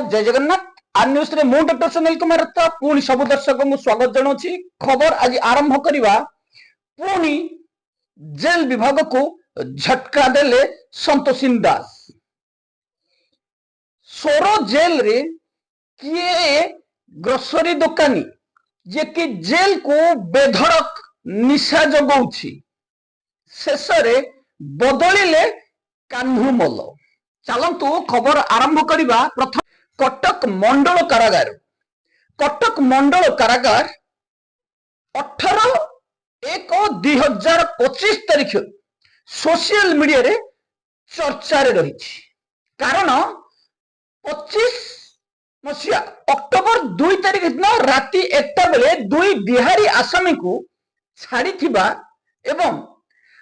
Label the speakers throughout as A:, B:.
A: जय Jagannath R news रे मु डॉक्टर सुनील कुमार रथ पुणी सब दर्शक को स्वागत जनाऊँ। खबर आज आरंभ करवा पुणी जेल विभाग को झटका देले संतोषी दास। सोरो जेल रे किए ग्रोसरी दुकानी जे कि जेल को बेधड़क निशा जगाउछि शेष रे बदलिले कान्हू मल। चलतु खबर आरंभ करवा। प्रथम कटक मंडल कारागार। कटक मंडल कारागार 18/1/2025 तारीख सोशल मीडिया रे चर्चा रे रही। कारण 25 मसीहा अक्टोबर 2 तारीख दिन राति 1टा बेले 2 बिहारी आसामी को छाड़ी थिबा एवं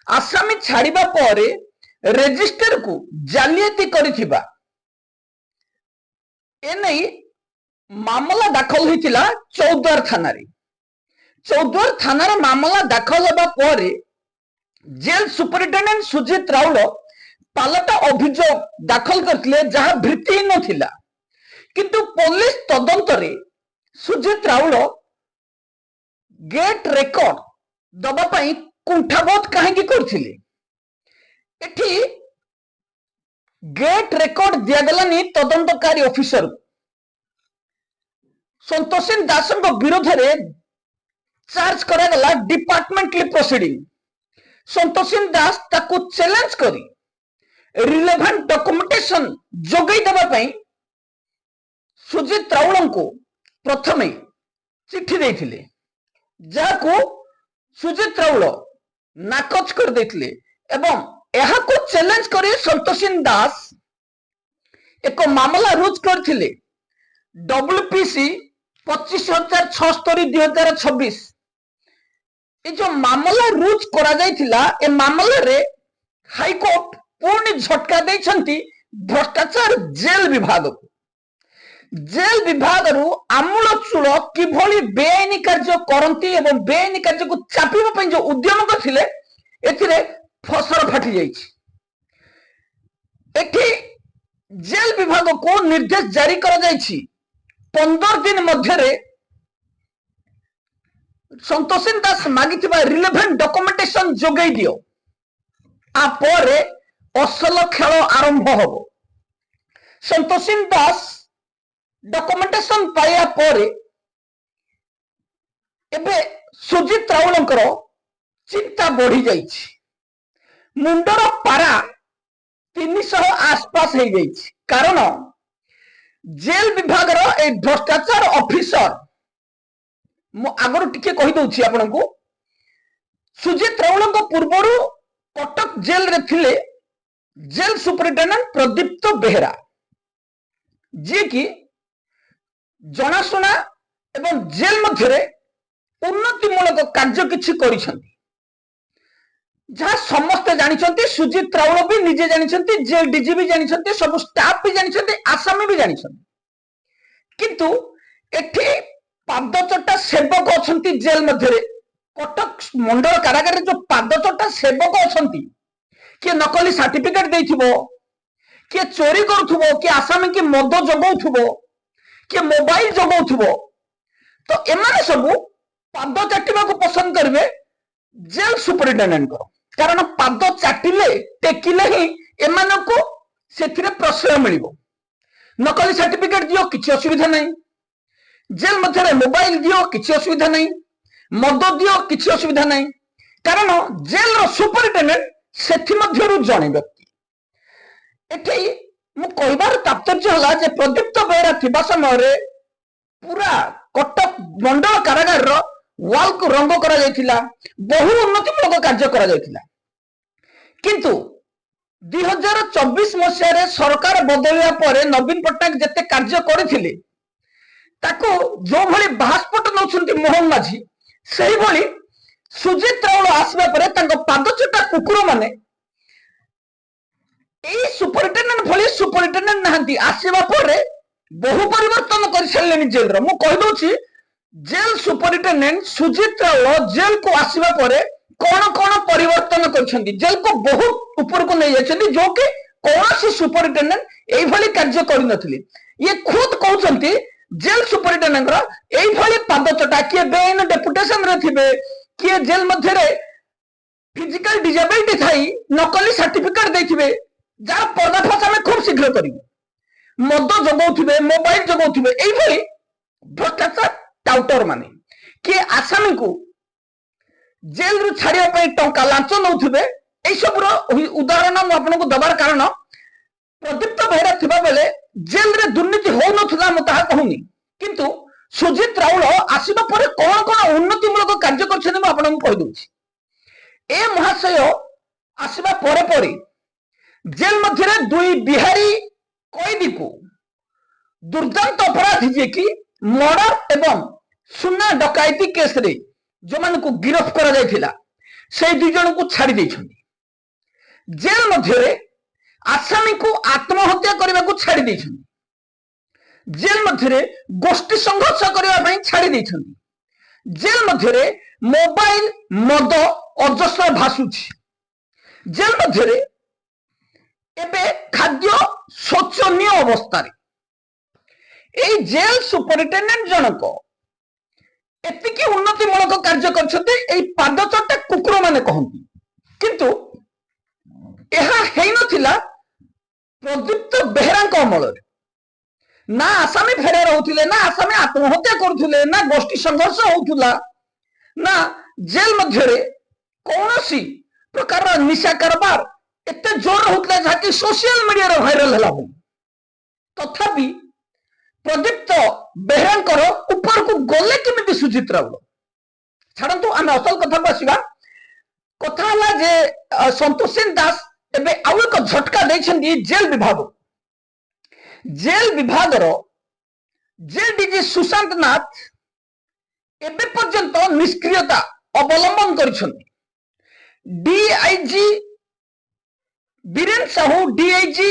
A: आसामी छाड़िबा परे रेजिस्टर को जालियाती करिथिबा एने मामला दाखल होइतिला चौद्वार थाना रे। चौद्वार थाना रे मामला दाखल होबा परे जेल सुपरिटेंडेंट सुजीत राउल पालटा अभियोग दाखल करथिले जहा भित्तिहीन थिला। किंतु पुलिस तदंत रे सुजीत राउल गेट रेकॉर्ड दबा पई कुंठाबोध काहेकि करथिले। एठी गेट रेकॉर्ड दिया गलानी तदंतकारी ऑफिसर संतोषी दास विरोध में चार्ज करा गला डिपार्टमेंटली प्रोसीडिंग। संतोषी दास ताकू चैलेंज करी रिलेवेंट डॉक्यूमेंटेशन जोगई देबा पई सुजीत राउल को प्रथमे चिट्ठी देथिले जाको सुजीत राउल नाकच कर देथिले एवं यह को चैलेंज करी संतोषी दास एक मामला रुज करथिले WPC 25,076/2026। ये जो मामला रुज करा जायथिला ए मामला रे हाईकोर्ट पूर्ण झटका देछंती भ्रष्टाचार जेल विभाग को। जेल विभाग रु आमूल चूल किभली बेआईनी कार्य करंती एवं बेआईनी कार्य को चापिबा पई जो उद्यम करथिले एथिरे फसर फाटी जाइछि। एठी जेल विभाग को निर्देश जारी कर जाइछि 15 दिन मध्य संतोषी दास मागिथिबा रिलेवेंट डॉक्यूमेंटेशन जोगई दियो। आ परे असल खेल आरंभ हबो। संतोषी दास डॉक्यूमेंटेशन पाया परे एबे सुजीत राउलंकर चिंता बढ़ी जाइछि। मुंडर पारा 300 आसपास हो गई। कारण जेल विभाग ए भ्रष्टाचार ऑफिसर आगर टिके कही दउछि आपन को सुजीत राउल पूर्वर कटक जेल रे थिले जेल सुपरिटेंडेंट प्रदीप्त बेहरा जे कि जनाशुना एवं जेल मध्य उन्नतिमूलक कार्य किछि करिसंती जहाँ समस्त जानिछंती। सुजीत राउल भी निजे जानिछंती, जेल डीजी भी जानिछंती, सब स्टाफ भी जानिछंती, आसामी भी जानिछंती। किंतु एठी पादचटा सेवक अछंती जेल मध्य कटक मंडल कारागार जो पादचटा सेवक अछंती कि नकली सर्टिफिकेट देइथिबो, कि चोरी करूथुबो, कि आसामी की मद जगौथुबो, कि मोबाइल जगौथुबो, तो एमाने सब पाद चाटिबा को पसंद करबे जेल सुपरिटेंडेंट को। कारण पाद चाटिले टेकिले ही एमान को सेथिरे प्रश्रय मिलिबो। नकली सर्टिफिकेट दियो किछि असुविधा नहीं, जेल मध्य मोबाइल दियो किछि असुविधा नहीं, मद दियो किछि असुविधा नहीं। कारण जेल रो सुपरिटेंडेंट सेथि मध्यरु जणे व्यक्ति। एठी मु कहबार तात्पर्य हला जे प्रदीप्त बेहरा थिबा समय रे पूरा कटक मंडल कारागार रो वाल को रंग करा जायथिला, बहु उन्नतिमूलक कार्य करा जायथिला। किंतु 2024 मसीह रे सरकार बदलिया परे नवीन पट्टनायक जते कार्य करथिले ताको जो भली बास्पट नउछंती मोहन माझी सही भली सुजीत राउल आसबा परे तांको पादचटा कुकुर माने ए सुपरिटेंडेंट भली सुपरिटेंडेंट नहंती आसीबा परे बहु परिवर्तन कर छलेनी जेल रो। मु कहि दोछि jail superintendent Sujit Raul jail को आसीबा परे कौन कौन परिवर्तन करछंती, जेल को बहुत ऊपर को नहीं जाछंती जो कि कौन सी सुपरिटेंडेंट एई भली कार्य करि नथिले। ये खुद कहते जेल सुपरिटेडेंट यही पादचटा किए बेआईन डेपुटेशन रे थिबे किए जेल मध्य फिजिकल डिजेबिलिटी थाई नकली सर्टिफिकेट देथिबे जार पर्दाफाश आम खूब शीघ्र करिबु मद जगाउथिबे मोबाइल जगाउथिबे यही भ्रष्टाचार टाउटर माने किए आसामी को जेल रु छाड़िया पई टंका लांच नउथिबे एई सब उदाहरण मु आपनको दबार कारण प्रदीप्त बेहरा थिबा बेले जेल रे दुर्नीति हो नथुला म ताहा कहूनी किंतु सुजित राउल आसीबा परे कोन कोन उन्नतिमूलक कार्य करछन म आपनको कहि दउछि ए महाशय आसीबा परे परे जेल मध्य दुई बिहारी कैदी को दुर्दांत अपराधी जे कि मर्डर एवं सुना डकायती केस रे जो मान को गिरफ्त करा जायथिला से दुई जन को छाड़ी दैछन्ती जेल मध्य आसामी को आत्महत्या करने को छाड़ी दैछन्ती जेल मध्य गोष्ठी संघर्ष करने छाड़ी दैछन्ती जेल मध्य मोबाइल मद अजस्र भासुछि जेल मध्य एबे खाद्य शोचनीय अवस्था ए जेल सुपरिटेडेंट जनक एतिकी उन्नतिमूलक कार्य करछन्ते पादचटा कुकुर माने कहंती किंतु एहा हेई नथिला प्रदीप्त बेहरा अमल ना आसामी फेरे रहउथिले ना आसामी आत्महत्या करुथिले ना गोष्ठी संघर्ष होउथुला ना जेल मध्य कौनसी प्रकार निशा कारबार एते जोर होउथला जाकि सोशल मीडिया रे वायरल हला तथापि प्रदीप्त बेहरांकर ऊपर को गले केमिति सुजित राउल छाड़ंतु आमे असल कथा को आसीबा कथा हला जे संतोषिन दास एबे आउ एक झटका दैछन्ती जेल विभाग रो जेल डीजी सुशांत नाथ एबे पर्यंत निष्क्रियता अवलंबन करिसन्ती डीआईजी बीरेन साहू डीआईजी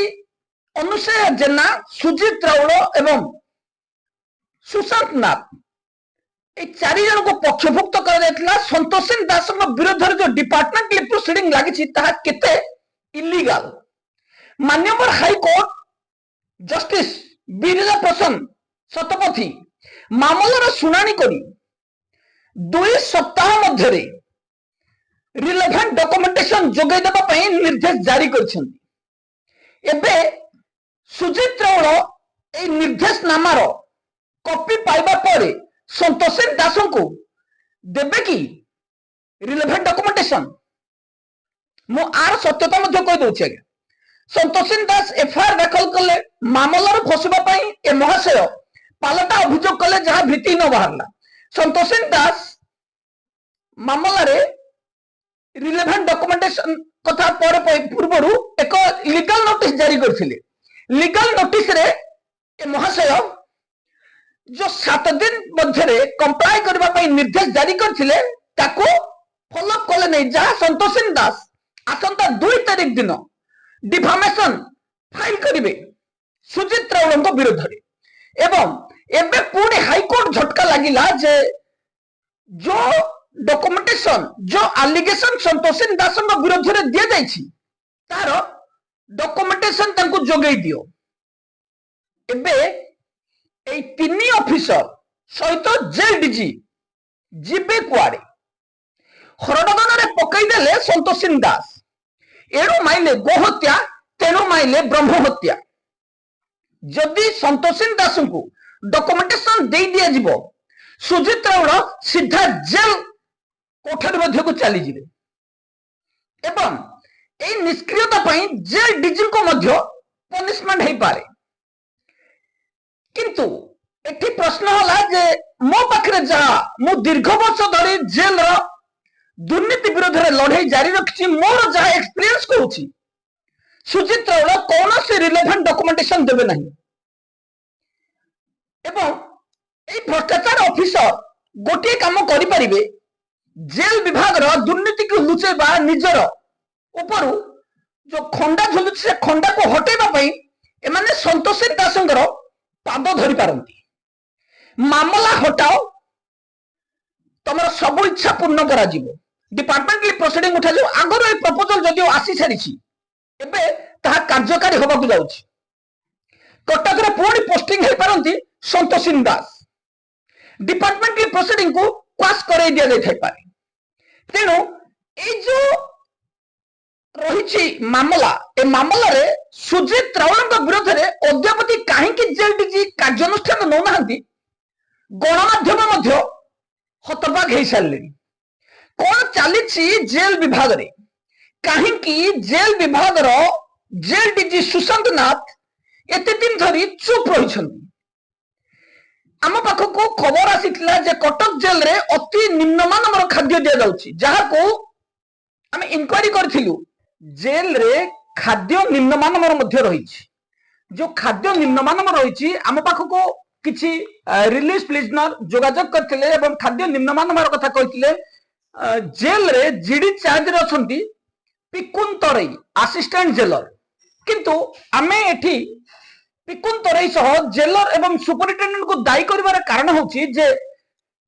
A: अनुसया जेना सुजित राउल एवं सुशांत नाथ ए चारि जन को पक्षभुक्त कर जायतिला संतोषिन दास विरोध जो डिपार्टमेंटली प्रोसीडिंग लागिछि ताहा केते इलीगल माननीय हाईकोर्ट जस्टिस बिरजा प्रसन्न शतपथी मामलार शुणाणी करी 2 सप्ताह मध्य रिलेवेंट डॉक्यूमेंटेशन जोगै देबा पई निर्देश जारी करछन्ती एबे सुजित राउल ए निर्देश नामार कॉपी पाइबा परे संतोषिन दास को देबे कि रिलेवेंट डॉक्यूमेंटेशन मु आर सत्यता मध्य कहि दउछि आगे संतोषिन दास एफआईआर दाखल कले मामलार फसबा पई ए महाशय पालटा अभियोग कले जहा भित्ति न बाहरला संतोषिन दास मामला रे रिलेवेंट डॉक्यूमेंटेशन कथा परे पूर्वरु एक लीगल नोटिस जारी करथिले लीगल नोटिस रे ए महाशय जो 7 दिन मध्य कंप्लाई करबा पई निर्देश जारी करथिले ताको फॉलो कले नै जहा संतोषिन दास आसंता 2 तारिख दिन डिफामेशन फाइल करिवे सुजित राउल विरोध रे एवं एबे पूरी हाईकोर्ट झटका लागिला जे जो डॉक्यूमेंटेशन जो एलिगेशन संतोषिन दास विरोध रे दिया जायछि तार डॉक्यूमेंटेशन तांको जोगै दियो एबे ए 3 ऑफिसर सहित जेल डीजी जिबे कुआडे हरडगन रे पकई देले संतोषिन दास एणु माइले गोहत्या तेणु माइले ब्रह्म हत्या जदि संतोषिन दास को डॉक्यूमेंटेशन दे दिया जिवो सुजित राउल सीधा जेल कोठरी मध्य को चली जिवे एवं ए निष्क्रियता पई जेल डीजी को मध्य पनिशमेंट हे पारे किंतु एठी प्रश्न होला जे मो पाखरे जा मु दीर्घ वर्ष धरि जेल रो दुर्नीति विरोध रे लड़ाई जारी रखछि मोर जा एक्सपीरियंस कहूछि सुजित राउल कौन से रिलेवेंट डॉक्यूमेंटेशन देबे नहीं एवं ए भ्रष्टाचार ऑफिसर गोटे काम करि परिबे जेल विभाग रो दुर्नीति को लुचेबा निजर ऊपर जो खंडा झुलुछि से खंडा को हटेबा पई एमाने संतोषिन दासंकर पाद धरि पारंती मामला हटाओ तमर सब इच्छा पूर्ण करा जिवो डिपार्टमेंटली प्रोसीडिंग उठा जो आगर ए प्रपोजल जदियो आसी सारिछि एबे ताहा कार्यकारी होबा को जाउछि कटक रे पुणी पोस्टिंग हो पारती संतोषिन दास डिपार्टमेंटल प्रोसीडिंग को क्वाश कर दिया जाए तेणु ये जो रही मामला ए मामला रे सुजित राउल विरोध में अद्यावधि कहीं जेल डीजी कार्यानुष्ठान नौना गणमाध्यम हतबाक हो सारे कौन चली जेल विभाग रे कहीं जेल विभाग जेल डीजी सुशांत नाथ एते दिन धरी चुप रही आम पाखक खबर आसीथिला जे कटक जेल रे अति निम्नमानर खाद्य दि जाउछि जहाको आम इनक्वारी करथिलु जेल रे खाद्य निम्नमानर मध्य रही जो खाद्य निम्नमानर रही आम पाखक किछि रिलीज प्रिजनर जोगाजोग करथिले एवं खाद्य निम्नमानर कथा कहिथिले जेल रे जीडी चार्ज रे अछंती पिकुन तरई असिस्टेंट जेलर किंतु आमे एठी पिकुन तरई सह जेलर एवं सुपरिटेंडेंट को दायी करिवार कारण होछि जे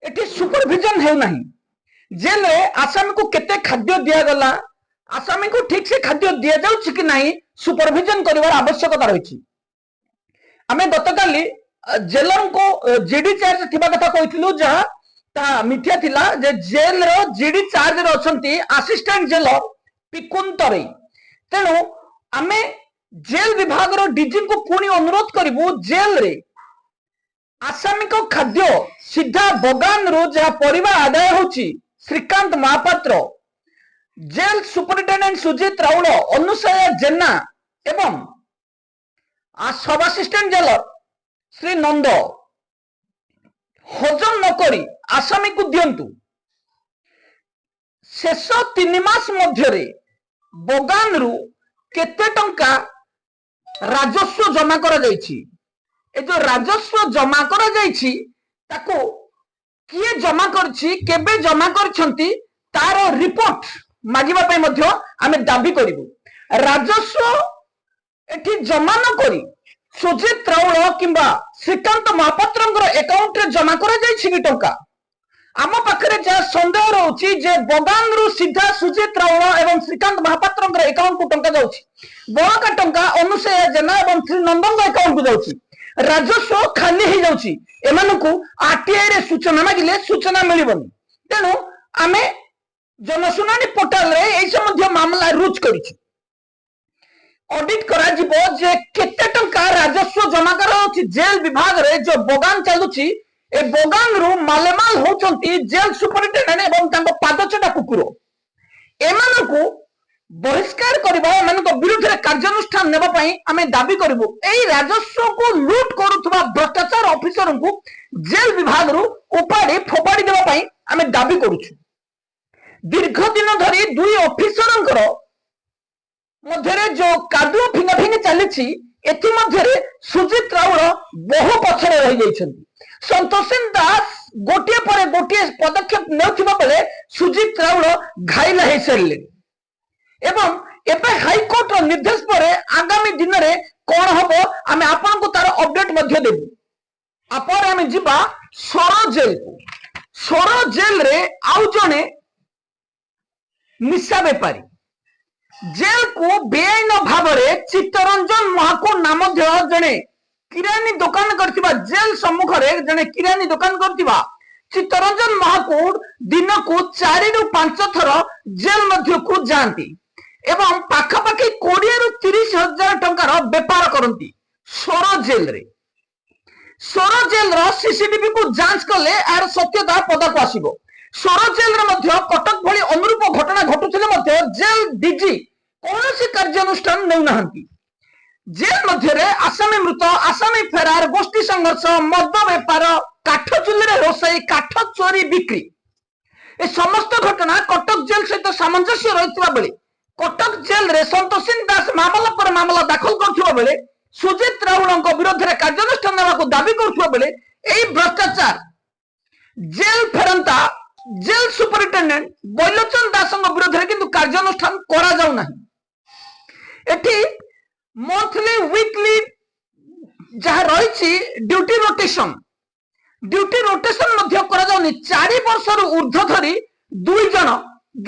A: एठी सुपरविजन हेउ नाही जेल रे आसामी को केते खाद्य दिया गला आसामी को ठीक से खाद्य दिया जाउछि कि नाही सुपरविजन करिवार आवश्यकता रहिछि आमे गतकाली जेलर को जीडी चार्ज थिबा कथा कहिथिलु जहा ता मिथ्या थिला जे जेल रो जीडी चार्ज रे अछंती असिस्टेंट जेलर पिकुन तरई तेणु आमे जेल विभाग रो डीजी को पुणी अनुरोध करिबु जेल रे आसामी को खाद्य सीधा बगान रो जहा परिवा आदाय होछि श्रीकांत महापात्र जेल सुपरिटेंडेंट सुजित राउल अनुसया जेना एवं सब असिस्टेंट जेलर श्री नंद हजम नकरी आसामी को दियंतु शेष 3 मास मध्य बगान रु केते टंका राजस्व जमा करा जाइछि ए जो राजस्व जमा करा जाइछि ताको किए जमा करछि केबे जमा करछंती तार रिपोर्ट मागिबा पय मध्य आमे दाबी करिवु राजस्व एठी जमा न करी सुजित राउल किंबा श्रीकांत महापात्रंकर अकाउंट रे जमा करा जाइछि कि टंका आम पाखरे जा संदेह रोची जे बगान रु सीधा सुजित राउल एवं श्रीकांत महापात्रंकर अकाउंट को टंका जाउछि बळका टंका अनुसया जेना एवं श्री नंदन अकाउंट को जाउछि राजस्व खाली हो जाउछि एमानकु आरटीआई रे सूचना मागिले सूचना मिलिबनी तेनु आमे जनसुनानी पोर्टल रे एई संबंधी मामला रुज करिछि ऑडिट करा जिवो जे केते टंका राजस्व जमा करा होछि जेल विभाग रे जो बगान चालुछि ए बगान रु मालेमाल होचंती जेल सुपरिटेंडेंट एवं तांको पादचटा कुकुर एमानकु बहिष्कार करबा एमानक विरुद्ध रे कार्यानुष्ठान नेबा पई आमे दाबी करबु एई राजस्व को लूट करूथबा भ्रष्टाचार ऑफिसर को जेल विभाग रु उपाड़ी फोपाड़ी देबा पई आमे दाबी करूछु दीर्घ दिन धरी दुई ऑफिसरंकर मध्यरे जो कादुओ फिंगा फिंगी चलीछि एथि मध्यरे सुजित राउल बहु पछरे रहि जाइछन्ति संतोषिन दास गोटिए पर गोटिए पदक्षेप नेउथिबा बेले सुजित राउल घाइला हे सरले एवं एबे हाईकोर्ट रो निर्देश पर आगामी दिन रे कोन हबो आमे आपन को तार अपडेट मध्य देबु आपर आमे जिबा सोरो जेल को सोरो जेल रे आउ जने निशा बेपारी जेल को बेआईन भाव में चित्तरंजन महाकुड़ नाम जड़े किरानी दुकान करथिबा जेल सम्मुख रे जने किरानी दुकान करथिबा चित्तरंजन महाकुड़ दिन को 4 रु 5 थर जेल मध्य को जाती एवं पाखापाखि 20 रु 30 हजार टंकार बेपार करती सोरो जेल रे सोरो जेल रो सीसीटीवी को जांच कले यार सत्यता पदा को आसीबो सोरो जेल रे मध्य कटक भली अनुरूप घटना घटुथिले मध्य जेल डीजी कौन कार्यानुष्ठान नौ नहांती जेल मध्य रे आसामी मृत आसामी फेरार गोष्ठी संघर्ष मद बेपार काठ चुल्ली रोसई काठ चोरी बिक्री ए समस्त घटना कटक जेल सहित सामंजस्य रही बेले कटक जेल रे संतोषिन दास मामला पर मामला दाखल करथिबा बेले सुजित राउल विरोध में कार्यानुष्ठान नेबाको दाबी करथिबा बेले एई भ्रष्टाचार जेल फेरंता जेल सुपरिटेंडेंट बैलोचन दास विरोध में किंतु कार्यानुष्ठान करा जाउ नाही एठी मंथली वीकली जहाँ रही ड्यूटी रोटेशन मध्य करा जाउनी 4 वर्ष ऊर्ध्व धरी 2 जन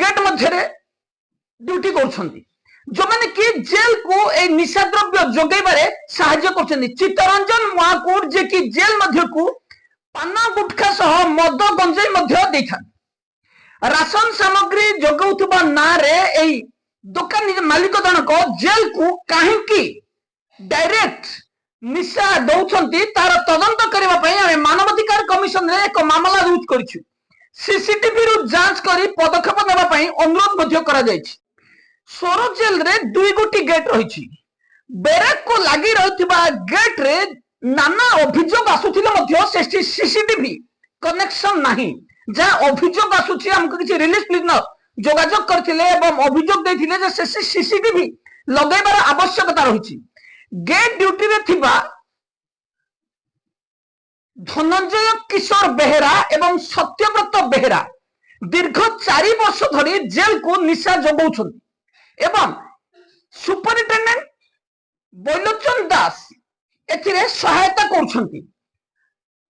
A: गेट मध्य ड्यूटी करुछंती जो मैंने कि जेल को ए निशा द्रव्य जोगेबारे साहाय्य करछन्ती चित्तरंजन महाकुर जे कि जेल मध्य को पाना गुटखा सह मद गंजाई मध्य देथान राशन सामग्री जोगाउथबा ना रे एई दुकान मालिक जनक जेल को काहेकि डायरेक्ट निशा दौरान तार तदंत करने मानवाधिकार कमिशन रे एक मामला रुजु करिछु सीसीटीवी रु जांच करी पदक्षेप नेबा पई अनुरोध मध्य करा जायछि सोरो जेल रे दुई गोटी गेट रही बेराक को लगी रहिथिबा गेट रे नाना अभियोग आसुथिले मध्य से सीसीटीवी कनेक्शन नाही जा अभियोग आसुछि हमको किछि रिलीज प्लीज न जोगाजोग करथिले एवं अभियोग दैथिले जे से सीसीटीवी लगेबार आवश्यकता रहिछि गेट ड्यूटी रे थिबा धनंजय किशोर बेहेरा एवं सत्यव्रत बेहेरा दीर्घ 4 वर्ष धरी जेल को निशा जगौछन्ति एवं सुपरिटेंडेंट बैलोचन दास एथिरे सहायता करुछन्ति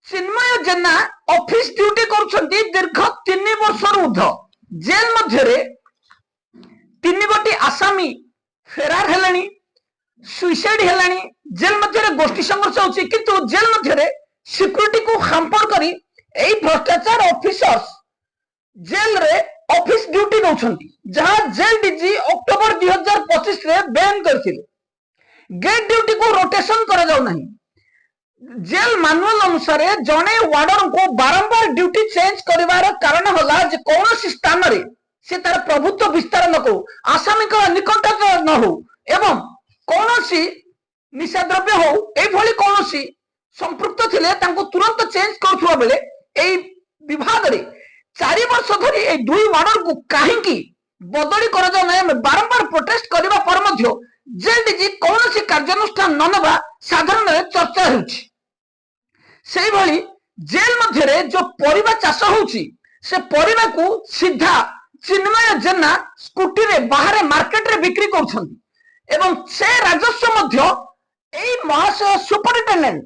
A: चिन्मय जेना ऑफिस ड्यूटी करुछन्ति दीर्घ 3 वर्ष ऊर्ध जेल मध्यरे 3 गोटी आसामी फेरार हेलानी सुइसाइड हेलानी जेल मध्यरे गोष्ठी संघर्ष होछि किंतु जेल मध्यरे सिक्योरिटी को हैम्पर करी एई भ्रष्टाचार ऑफिसर्स जेल रे ऑफिस ड्यूटी नौछन्ति जहां jail DG October 2025 Ray Ban करथिले गेट ड्यूटी को रोटेशन करा जाउ नाही जेल मैनुअल अनुसार जने वार्डन को बारंबार ड्यूटी चेंज करिवार कारण होला जे कोनोसी स्थान रे से तार प्रभुत्व विस्तार न को आसामी को निकट न हो एवं कोनोसी निशा द्रव्य हो ए भली कोनोसी संपृक्त थिले तांको तुरंत चेंज करथुवा बेले एई विभाग रे 4 वर्ष धरी ए दुई वार्डन को काहेकि बदली करा जाउ नै बारंबार प्रोटेस्ट करिवा पर मध्य जेल डीजी कोनोसी कार्यानुष्ठान न नेबा साधारण चर्चा होउछि सेही भली जेल मध्य रे जो परिबा चाष होउछि से परिबा को सीधा चिन्मय जेना स्कूटी रे बाहर मार्केट रे बिक्री करछन्ति एवं से राजस्व मध्य एई महाशय सुपरिटेंडेंट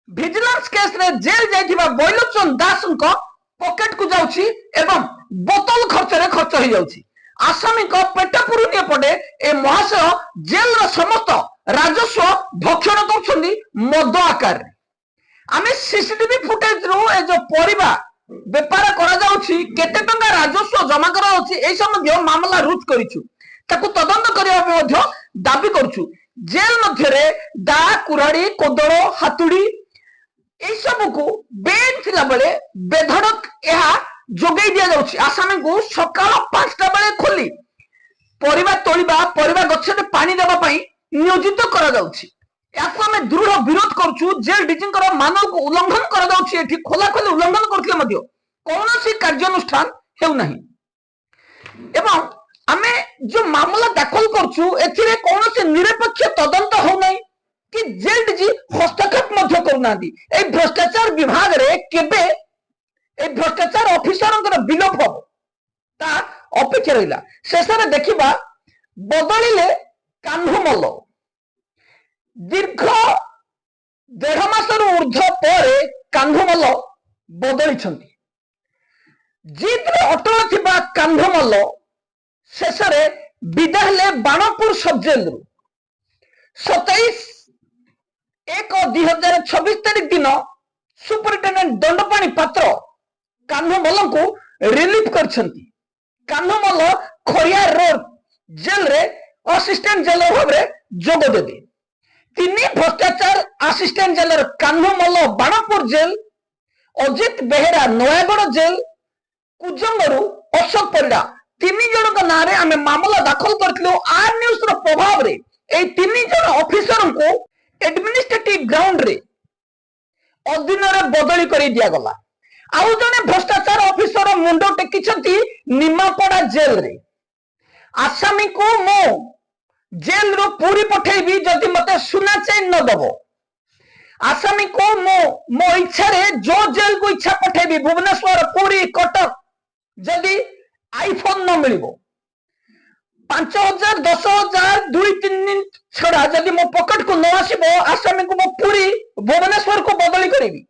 A: विजिलेंस केस रे जेल जाइथिबा बैलोचन दास को पॉकेट को जाउछि एवं बोतल खर्च रे खर्च हो जाउछि आसामी को पेट पुरुनी पड़े ए महाशय जेल रो समस्त राजस्व भक्षण करछन्ति मद आकार रे आमे सीसीटीवी फुटेज रो ए जो परिबा व्यापार करा जाउछि केते टंका राजस्व जमा करा जाउछि ए संबंधी मामला रुज करिछु ताकू तदंत करिया मध्य दाबी करछु जेल मध्य रे दा कुराड़ी कोदळ हातुड़ी ए सब को बेन थिला बेले बेधड़क एहा जोगै दिया जाउछि आसामी को सकाळ 5टा बेले खोली परिबा तोलिबा परिबा गछरे पानी देबा पई नियोजित करा जाउछि याको हमें दृढ़ विरोध करछु जेल डीजींकर मानव को उल्लंघन करा जाउछि एठी खोला खोली उल्लंघन करथिले मध्य कोनोसी कार्यानुष्ठान हेउ नाही एवं आमे जो मामला दाखल करछु एथिरे कोनोसी निरपेक्ष तदंत हो नाही कि जेल डीजी हस्तक्षेप मध्य करूनांती ए भ्रष्टाचार विभाग रे केबे ए भ्रष्टाचार ऑफिसरंकर विलोप हो ता अपेक्षा रहिला शेषरे देखिबा बदलिले कान्हुमल्ल दीर्घ 1.5 मासर ऊर्ध्व पर कान्हुमल्ल बदलिछंती जिद्रे अटल थिबा कान्हुमल्ल शेषरे विदा हेले बाणपुर सब जेल रु 27/1/2026 तारीख दिन सुपरिटेंडेंट दंडपाणी पात्र कान्हुमल्ल को रिलीफ करछंती कान्हुमल्ल खरियार रोड जेल रे असिस्टेंट जेलर भाव रे जोग देबे तिनी भ्रष्टाचार assistant jailer Kanhumalla Banpur jail Ajit Behera Nayagarh jail कुजंगरू अशोक परिडा 3 जन का नारे आमे मामला दाखल करथिलो आर न्यूज रो प्रभाव रे ए 3 जन ऑफिसर को एडमिनिस्ट्रेटिव ग्राउंड रे अधीन रे बदली करी दिया गला आउ जने भ्रष्टाचार ऑफिसर मुंडो टेकिछंती निमापड़ा जेल रे आसामी को मो जेल रो पूरी पठेबी जदि मते सुना चैन न दबो आसामी को मो इच्छा रे जो जेल को इच्छा पठेबी भुवनेश्वर पुरी कटक जदि आईफोन न मिलिबो 5000 10,000 2-3 दिन छड़ा जदि मो पॉकेट को न आसीबो आसामी को मो पुरी भुवनेश्वर को बदली करेबी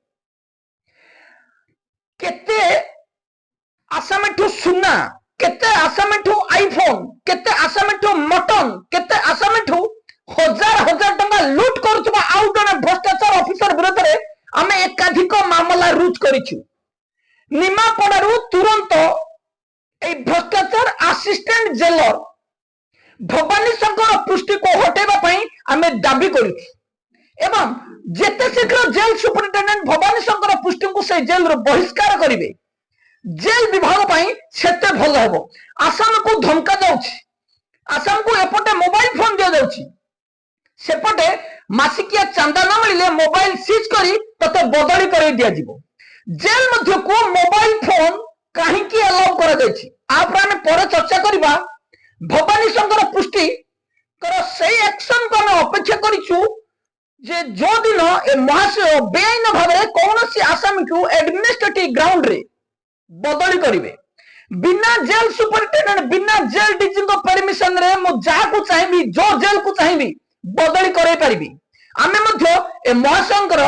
A: केते आसामी ठू सुना केते आसामीठू आईफोन केते आसामीठू मटन केते आसामीठू हजार हजार टंका लूट करुवा आउ जने भ्रष्टाचार ऑफिसर विरोध में आम एकाधिक मामला रुज करिछु निमापड़ारू तुरंत ए भ्रष्टाचार असिस्टेंट जेलर भवानी शंकर पृष्टि को हटेबा आम दाबी करूँ एवं जेते शीघ्र जेल सुपरिटेडेंट भवानी शंकर पृष्टि को से जेल रो बहिष्कार करेंगे जेल विभाग सेते भल हेबो। आसाम को धमका जाउछि आसाम को एपटे मोबाइल फोन दिया जाउछि सेपटे मासिकिया चांदा न मिले मोबाइल सीज करी तते बदली कर दिया जिवो जेल मध्य को मोबाइल फोन कहीं अलाउ करा जायछि आपर पर चर्चा करबा भवानी शंकर पृष्टि कर से एक्शन को हम अपेक्षा करिछु जे जो दिन ए महाशय बेआईन भाव में कौन सी आसामी को एडमिनिस्ट्रेटिव ग्राउंड रे बदली करिवे बिना जेल सुपरिटेंडेंट बिना जेल डीजी को परमिशन रे मु जहा को चाहिबी जो जेल को चाहिबी बदली करे पारिबी आमे मध्य ए महाशंकर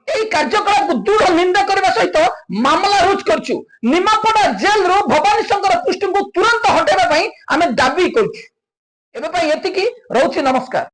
A: এই କାର୍ଯ୍ୟକଳାପକୁ ଦୃଢ ନିନ୍ଦା କରିବା ସହିତ ମାମଲା ରୁଜୁ କରିଛୁ ନିମାପଡା ଜେଲରୁ ଭବାନୀ ଶଙ୍କର ପୃଷ୍ଟିଙ୍କୁ ତୁରନ୍ତ ହଟାଇବା ପାଇଁ ଆମେ ଦାବି କରୁଛୁ ଏବେ ପାଇଁ ଏତିକି ରହୁଛି ନମସ୍କାର।